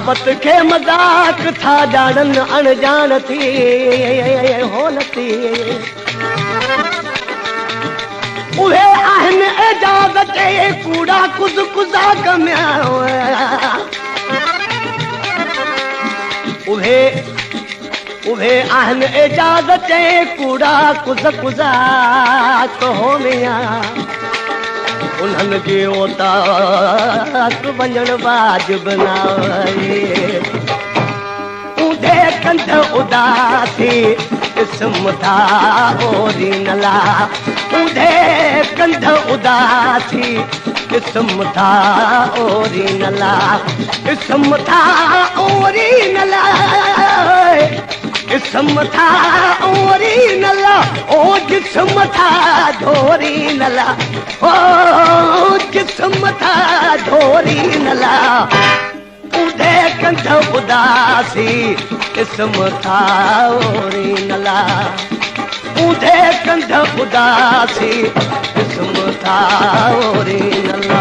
पत के मजाक था जान अनजान थी होलती उहे आहन इजाजत कूड़ा कुछ कुजा कमिया उहे आहन इजाजत कूड़ा कुछ कुजा तो हो मिया उन्हनि खे ओताक वञण वाजिब न आहे ऊंधे कंध उदासी इसम था ओरी नला ऊंधे कंध उदासी इसम था ओरी नला इसम था ओरी नला इसम था ओरी नला ओ जिस्म था धोरी नला ओ जिस्म था धोरी नला ऊंधे कंध उदासी इसम था ओरी नला ऊंधे कंध उदासी इसम था ओरी नला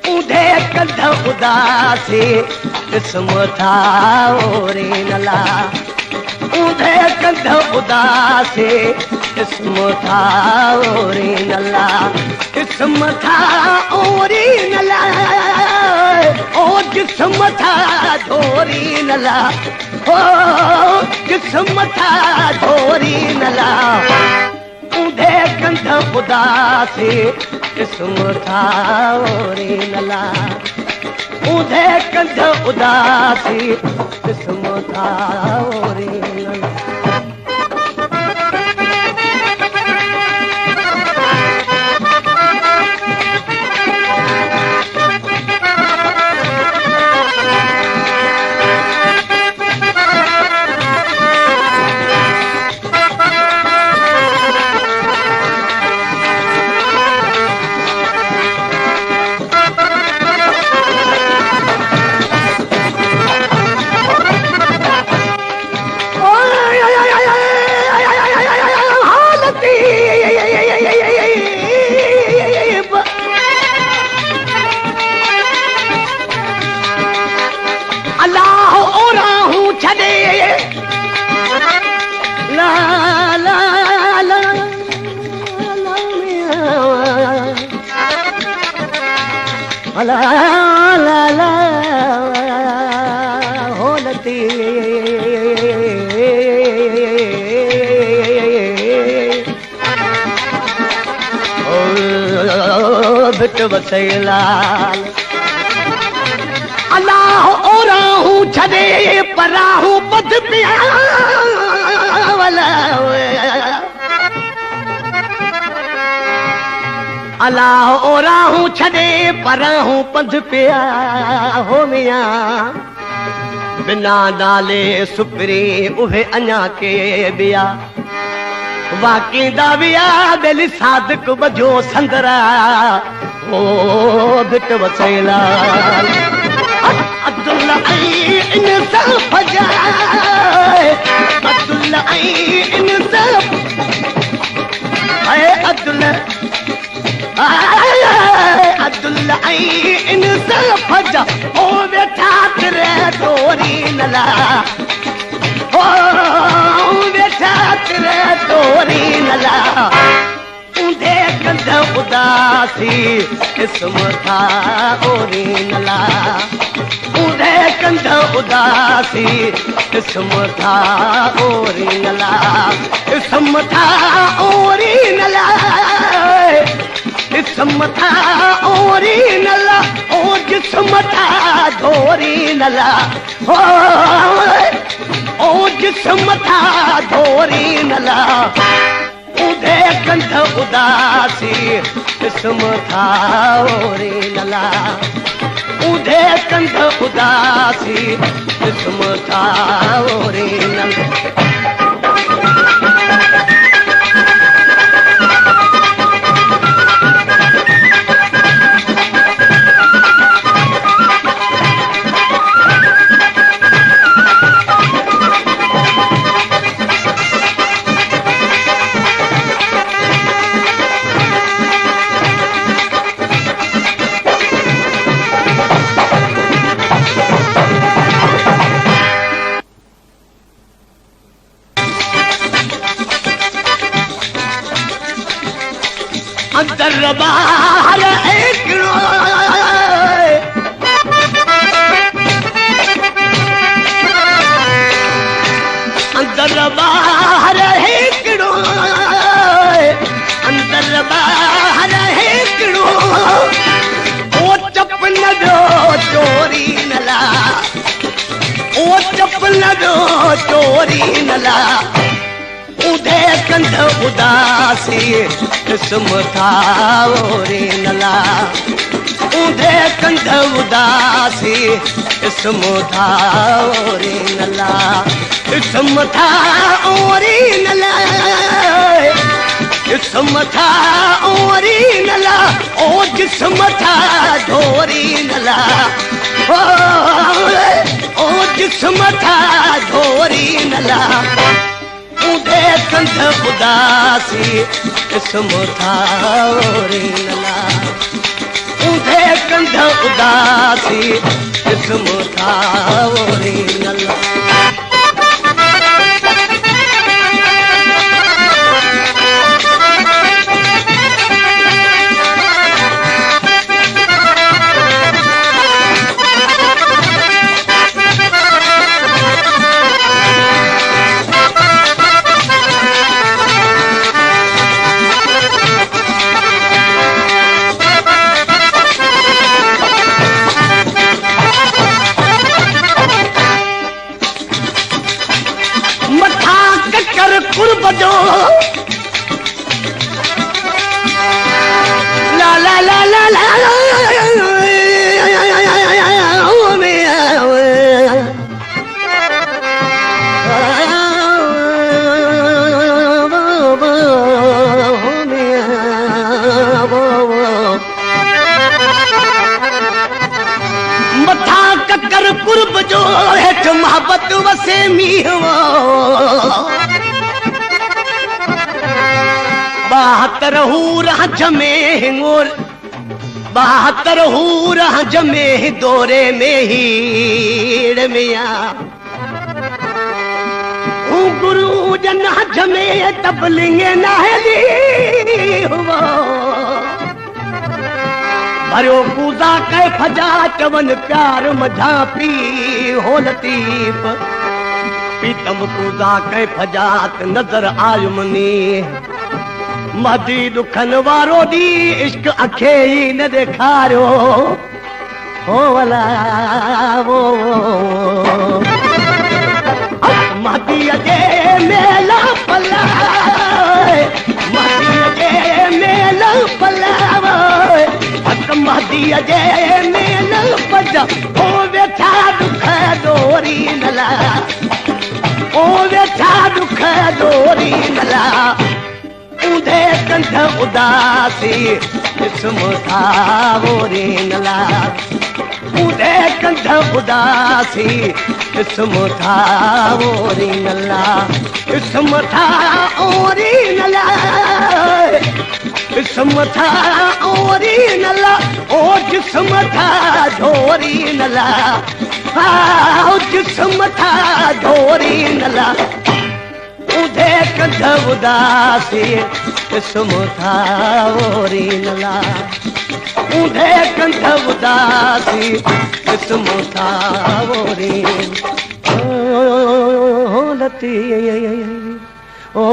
ऊंधे कंध उदासी इसम था ओरी नला ऊंधे कंध उदासी इसम था ओरी नला इसम था ओरी नला ओ जिस्म था धोरी नला ओ जिस्म था धोरी नला ऊंधे कंध उदासी इसम था ओरी नला ऊंधे कंध उदासी इसम था ओरी नला ला ला ला होलती बिट वसैलाल अल्लाह ओराहूं छॾे पराहूं बद पिया अल्लाह ओराहूं छॾे पराहूं पंध पिया हो मिया बिना नाले सुपरी उहे अञा के बिया वाकी दाविया दिल सादिक बजो संदरा ओ बिट वसैलाल अब्दुल्ला इंसाफ जाए अब्दुल्ला इंसाफ अब्दुल्ला अब्दुल्ला इंसाफ जा ओ बेटा तेरे तोरी नला ओ बेटा तेरे तोरी नला ऊंधे कंध उदासी इसम था ओरी नला ऊंधे कंध उदासी इसम था ओरी नला मथा ओरी नला मथा ओरी नला ओ जिस्म मथा धोरी नला ओ जिस्म मथा धोरी नला उधे कंध उदासी जिस्म मथा ओरी नला उधे कंध उदासी जिस्म मथा ओरी नला अंदर बाहर हिकिड़ो अंदर बाहर हिकिड़ो अंदर बाहर हिकिड़ो ओ चपल जो चोरी नला ओ चपल जो चोरी नला उधे कंध उदासी जिस्म मथा ओरी नला उधे कंध उदासी जिस्म मथा ओरी नला जिस्म मथा ओरी नला जिस्म मथा ओरी नला ओ जिस्म मथा धोरी नला ओ जिस्म मथा धोरी नला उधे कंध उदासी जिस्म मथा ओरी नला उधे कंध उदासी जिस्म मथा ओरी नला कुर्ब जो ला ला ला ला ला मथा ककर कुर्ब जो हेठ मोहब्बत वसे मीहवा 72 हूर हज में हिंगोर 72 हूर हज में दौरे में हीड़ मिया गुरु जन हज में तबलिंग नाहली हुआ भरियो कूदा कै फजा चवन प्यार मझा पी हो लतीफ पीतम कूदा कै फजात नजर आयो मनी मदी दुखन वारो दी इश्क अखे ही न देखारो हो वाला वो मदी अजे मेला पला मदी अजे मेला पला मदी अजे मेला पजा ओ वेठा दुख डोरी नला ओ वेठा दुख डोरी नला उधे कंध उदासी जिस्म मथा ओरी नला उधे कंध उदासी जिस्म मथा ओरी नला जिस्म मथा ओरी नला जिस्म मथा ओरी नला ओ जिस्म मथा धोरी नला ओ जिस्म मथा धोरी नला उधे कंध उदासी जिस्म मथा ओरी नला उधे कंध उदासी जिस्म मथा ओरी लती ओ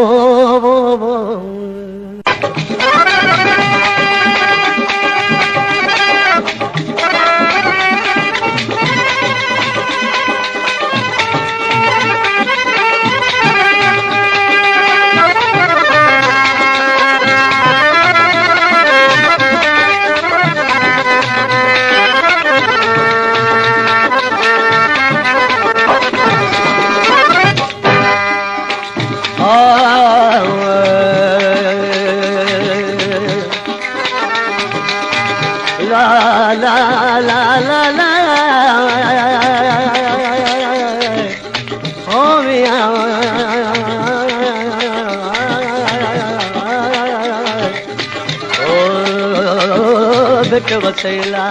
वसेला